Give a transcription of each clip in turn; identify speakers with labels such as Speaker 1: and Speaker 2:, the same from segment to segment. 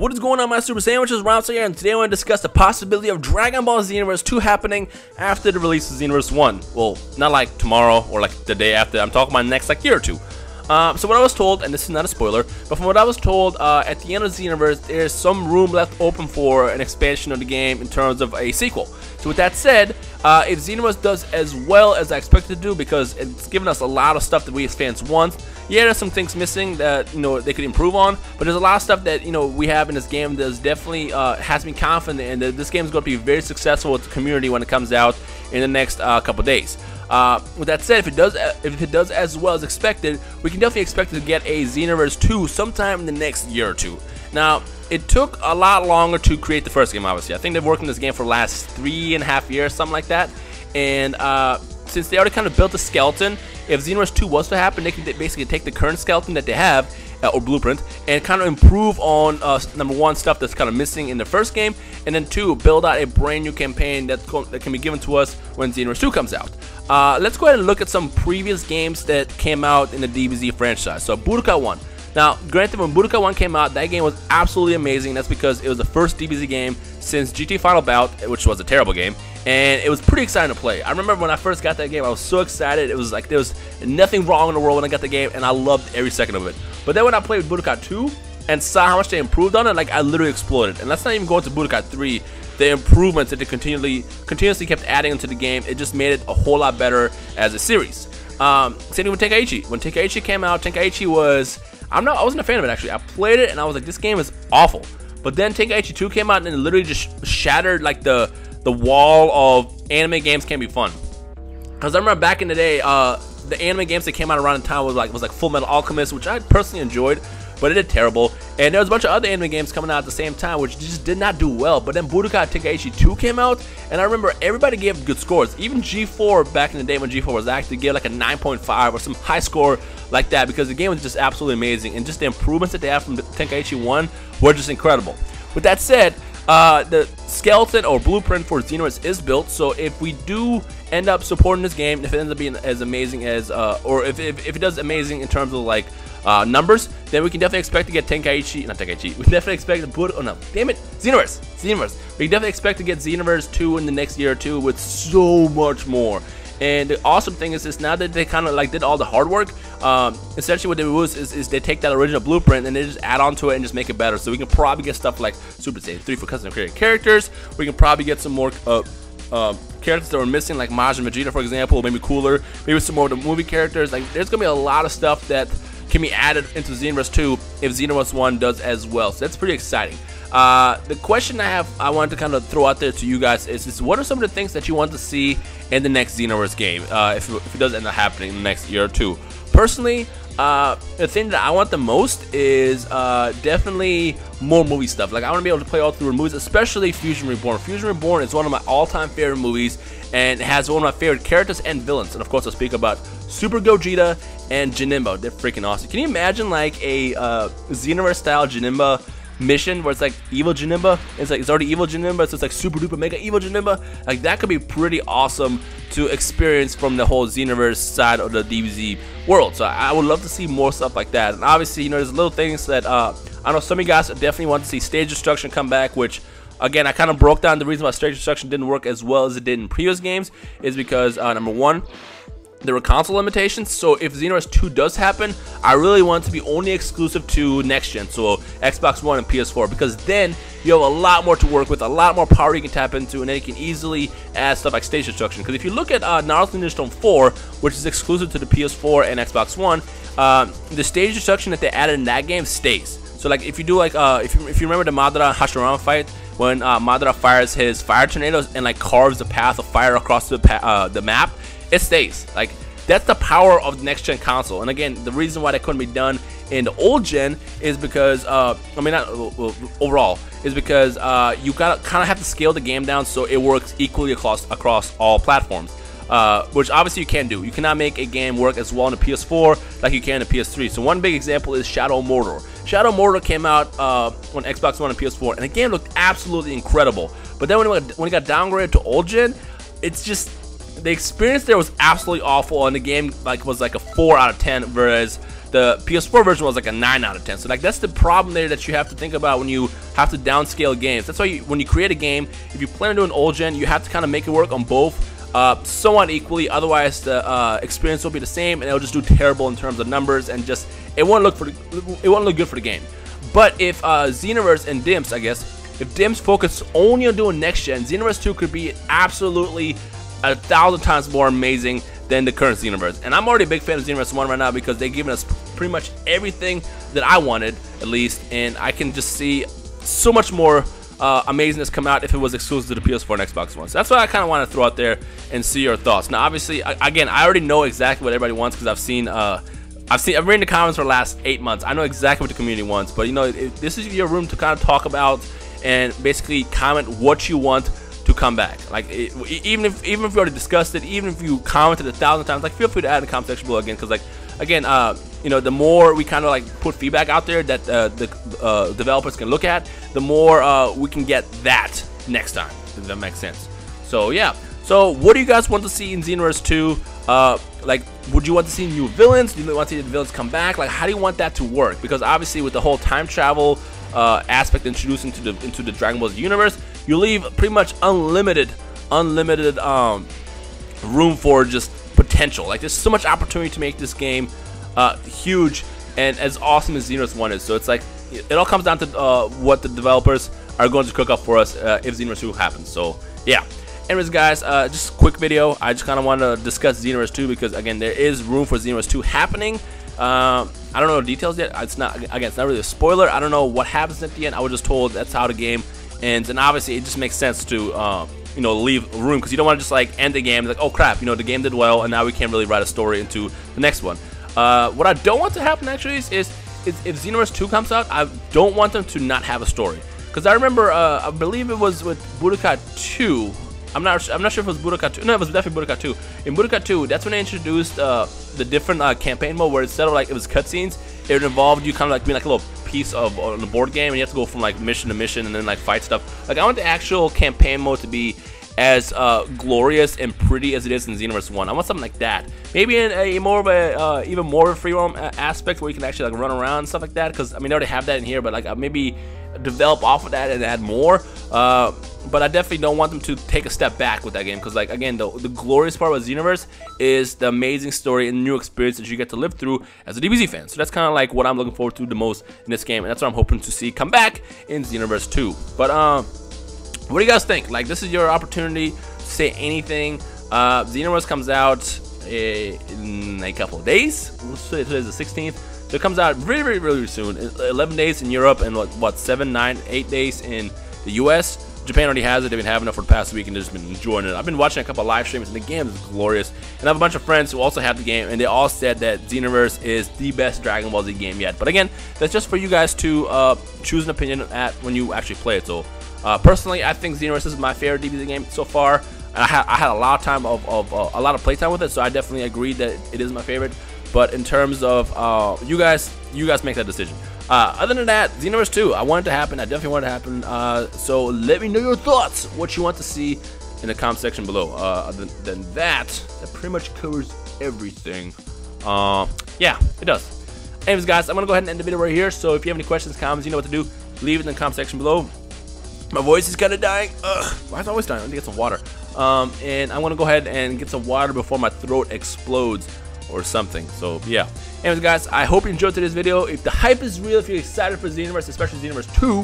Speaker 1: What is going on, my super sandwiches? Rhymestyle here, and today I want to discuss the possibility of Dragon Ball Xenoverse 2 happening after the release of Xenoverse 1. Well, not like tomorrow or like the day after. I'm talking about next like year or two. So what I was told, and this is not a spoiler, but from what I was told, at the end of Xenoverse, there's some room left open for an expansion of the game in terms of a sequel. So with that said, if Xenoverse does as well as I expect it to do, because it's given us a lot of stuff that we as fans want. Yeah, there's some things missing that they could improve on, but there's a lot of stuff that we have in this game that definitely has me confident in that this game is going to be very successful with the community when it comes out in the next couple days. With that said, if it does as well as expected, we can definitely expect to get a Xenoverse 2 sometime in the next year or two. Now, it took a lot longer to create the first game, obviously. I think they've worked on this game for the last 3.5 years, something like that. And since they already kind of built the skeleton, if Xenoverse 2 was to happen, they can basically take the current skeleton that they have, or blueprint, and kind of improve on number one, stuff that's kind of missing in the first game, and then two, build out a brand new campaign that can be given to us when Xenoverse 2 comes out. Let's go ahead and look at some previous games that came out in the DBZ franchise. So Budokai 1. Now, granted, when Budokai 1 came out, that game was absolutely amazing. That's because it was the first DBZ game since GT Final Bout, which was a terrible game, and it was pretty exciting to play. I remember when I first got that game, I was so excited. It was like there was nothing wrong in the world when I got the game, and I loved every second of it. But then when I played Budokai 2 and saw how much they improved on it, like I literally exploded. And let's not even go into Budokai 3. The improvements that they continuously kept adding into the game, it just made it a whole lot better as a series. Same thing with Tenkaichi. When Tenkaichi came out, Tenkaichi was I wasn't a fan of it actually. I played it and I was like, this game is awful. But then Tenkaichi 2 came out and it literally just shattered like the wall of anime games can be fun. Because I remember back in the day, the anime games that came out around the time was like Full Metal Alchemist, which I personally enjoyed, but it did terrible. And there was a bunch of other anime games coming out at the same time, which just did not do well. But then Budokai Tenkaichi 2 came out, and I remember everybody gave good scores. Even G4 back in the day when G4 was active gave like a 9.5 or some high score like that, because the game was just absolutely amazing, and just the improvements that they have from Tenkaichi 1 were just incredible. With that said, the skeleton or blueprint for Xenoverse is built, so if we do end up supporting this game, if it ends up being as amazing as, or if it does amazing in terms of like numbers, then we can definitely expect to get Xenoverse. We can definitely expect to get Xenoverse 2 in the next year or two with so much more. And the awesome thing is now that they kind of like did all the hard work, essentially what they do is they take that original blueprint and they just add on to it and just make it better. So we can probably get stuff like Super Saiyan 3 for custom created characters. We can probably get some more characters that were missing, like Maj and Vegeta, for example, maybe cooler. Maybe some more of the movie characters. Like there's gonna be a lot of stuff that can be added into Xenoverse 2 if Xenoverse 1 does as well. So that's pretty exciting. The question I wanted to kind of throw out there to you guys is what are some of the things that you want to see in the next Xenoverse game if it does end up happening in the next year or two? Personally, the thing that I want the most is definitely more movie stuff. Like I want to be able to play all through the movies, especially Fusion Reborn. Fusion Reborn is one of my all-time favorite movies, and it has one of my favorite characters and villains. And of course, I'll speak about Super Gogeta and Janemba. They're freaking awesome. Can you imagine like a Xenoverse style Janemba mission where it's like evil Janemba? It's already evil Janemba, so it's like super duper mega evil Janemba. Like that could be pretty awesome to experience from the whole Xenoverse side of the DBZ world. So I would love to see more stuff like that. And obviously, there's little things that I know some of you guys definitely want to see stage destruction come back, which again I kind of broke down the reason why stage destruction didn't work as well as it did in previous games is because number one, there were console limitations. So if Xenoverse 2 does happen, I really want it to be only exclusive to next gen, so Xbox One and PS4, because then you have a lot more to work with, a lot more power you can tap into, and then you can easily add stuff like stage destruction. Because if you look at Naruto Ninja Storm 4, which is exclusive to the PS4 and Xbox One, the stage destruction that they added in that game stays. So like if you do like if you remember the Madara Hashirama fight, when Madara fires his fire tornadoes and like carves a path of fire across the map, it stays. Like that's the power of the next gen console. And again, the reason why that couldn't be done in the old gen is because overall is because you gotta kind of have to scale the game down so it works equally across all platforms, which obviously you can't do. You cannot make a game work as well on the PS4 like you can on the PS3. So one big example is Shadow Mordor. Shadow Mordor came out on Xbox One and PS4, and the game looked absolutely incredible. But then when it got downgraded to old gen, it's just the experience there was absolutely awful, and the game was like a 4 out of 10, whereas The PS4 version was like a 9 out of 10. So like that's the problem there that you have to think about when you have to downscale games. That's why when you create a game, if you plan to do an old gen, you have to kind of make it work on both somewhat equally. Otherwise, the experience will be the same, and it'll just do terrible in terms of numbers, and just it won't look good for the game. But if Xenoverse and Dimps, I guess, if Dimps focus only on doing next gen, Xenoverse 2 could be absolutely 1,000 times more amazing than the current Xenoverse. And I'm already a big fan of Xenoverse 1 right now because they've given us pretty much everything that I wanted, at least, and I can just see so much more amazingness come out if it was exclusive to the PS4 and Xbox One. So that's what I kind of want to throw out there and see your thoughts. Now, obviously, again, I already know exactly what everybody wants because I've read the comments for the last 8 months. I know exactly what the community wants, but you know, this is your room to kind of talk about and basically comment what you want to come back. Like even if you already discussed it, even if you commented 1,000 times, like feel free to add in the comment section below again, because like again, you know, the more we kind of like put feedback out there that the developers can look at, the more we can get that next time, if that makes sense. So yeah, so what do you guys want to see in Xenoverse 2? Like, would you want to see new villains? Do you want to see the villains come back? Like, how do you want that to work? Because obviously with the whole time travel aspect introduced into the Dragon Ball universe, you leave pretty much unlimited room for just potential. Like, there's so much opportunity to make this game huge and as awesome as Xenoverse 1 is. So it's like, it all comes down to what the developers are going to cook up for us if Xenoverse 2 happens. So yeah. Anyways, guys, just a quick video. I just kind of want to discuss Xenoverse 2 because, again, there is room for Xenoverse 2 happening. I don't know the details yet. It's not really a spoiler. I don't know what happens at the end. I was just told that's how the game ends, and obviously it just makes sense to you know, leave room, because you don't want to just like end the game like, oh crap, you know, the game did well and now we can't really write a story into the next one. What I don't want to happen actually is if Xenoverse 2 comes out, I don't want them to not have a story, because I remember I believe it was with Budokai 2. I'm not sure if it was Budokai 2. No, it was definitely Budokai 2. In Budokai 2, that's when they introduced the different campaign mode, where instead of like it was cutscenes, it involved you kind of like being like a little piece of on the board game, and you have to go from like mission to mission and then like fight stuff. Like, I want the actual campaign mode to be as glorious and pretty as it is in Xenoverse 1. I want something like that. Maybe in a more of a even more of a free roam aspect where you can actually like run around and stuff like that. Because I mean, they already have that in here, but like maybe develop off of that and add more. But I definitely don't want them to take a step back with that game, because like again, the glorious part of Xenoverse is the amazing story and new experience that you get to live through as a DBZ fan. So that's kind of like what I'm looking forward to the most in this game, and that's what I'm hoping to see come back in Xenoverse 2. But what do you guys think? Like, this is your opportunity to say anything. Xenoverse comes out in a couple of days. Today's the 16th. So it comes out really soon. 11 days in Europe and what 7, 9, 8 days in the US. Japan already has it. They've been having it for the past week and they've just been enjoying it. I've been watching a couple of live streams and the game is glorious. And I have a bunch of friends who also have the game, and they all said that Xenoverse is the best Dragon Ball Z game yet. But again, that's just for you guys to choose an opinion at when you actually play it. So personally, I think Xenoverse is my favorite DBZ game so far. I had a lot of time of a lot of playtime with it, so I definitely agree that it is my favorite. But in terms of you guys make that decision. Other than that, Xenoverse 2, I want it to happen. I definitely want it to happen. So let me know your thoughts, what you want to see in the comment section below. Other than that pretty much covers everything. Yeah, it does. Anyways, guys, I'm gonna go ahead and end the video right here. So if you have any questions, comments, you know what to do. Leave it in the comment section below. My voice is kind of dying. Why is it always dying? I need to get some water. And I'm gonna go ahead and get some water before my throat explodes or something. So yeah. Anyways, guys, I hope you enjoyed today's video. If the hype is real, if you're excited for Xenoverse, especially Xenoverse 2,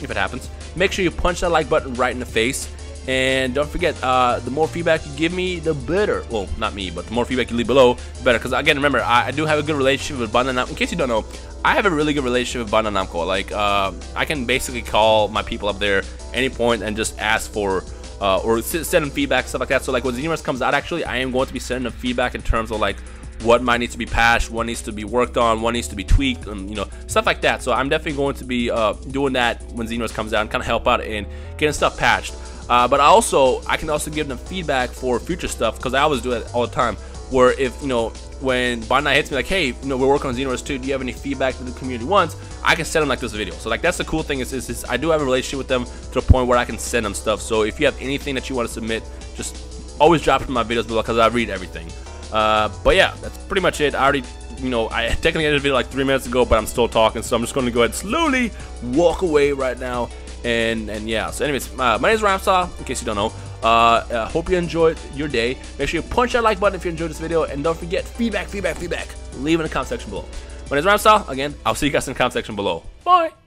Speaker 1: if it happens, make sure you punch that like button right in the face. And don't forget, the more feedback you give me, the better. Well, not me, but the more feedback you leave below, the better. Because again, remember, I do have a good relationship with Bandai Namco. In case you don't know, I have a really good relationship with Bandai Namco. Like, I can basically call my people up there any point and just ask for or send them feedback, stuff like that. So like when Xenoverse comes out, actually, I am going to be sending them feedback in terms of like what might need to be patched, what needs to be worked on, what needs to be tweaked, and you know, stuff like that. So I'm definitely going to be doing that when Xenoverse comes out and kind of help out in getting stuff patched. But I can also give them feedback for future stuff, because I always do it all the time. Where if, you know, when Bandai hits me like, hey, you know, we're working on Xenoverse 2, do you have any feedback that the community wants? I can send them like this video. So like, that's the cool thing is I do have a relationship with them to the point where I can send them stuff. So if you have anything that you want to submit, just always drop it in my videos below, because I read everything. But yeah, that's pretty much it. I already you know, I technically ended the video like 3 minutes ago, but I'm still talking, so I'm just going to go ahead and slowly walk away right now. And yeah, so anyways, my name is Rhymestyle, in case you don't know. Hope you enjoyed your day. Make sure you punch that like button if you enjoyed this video, and don't forget feedback. Leave in the comment section below. My name is Rhymestyle. Again, I'll see you guys in the comment section below. Bye.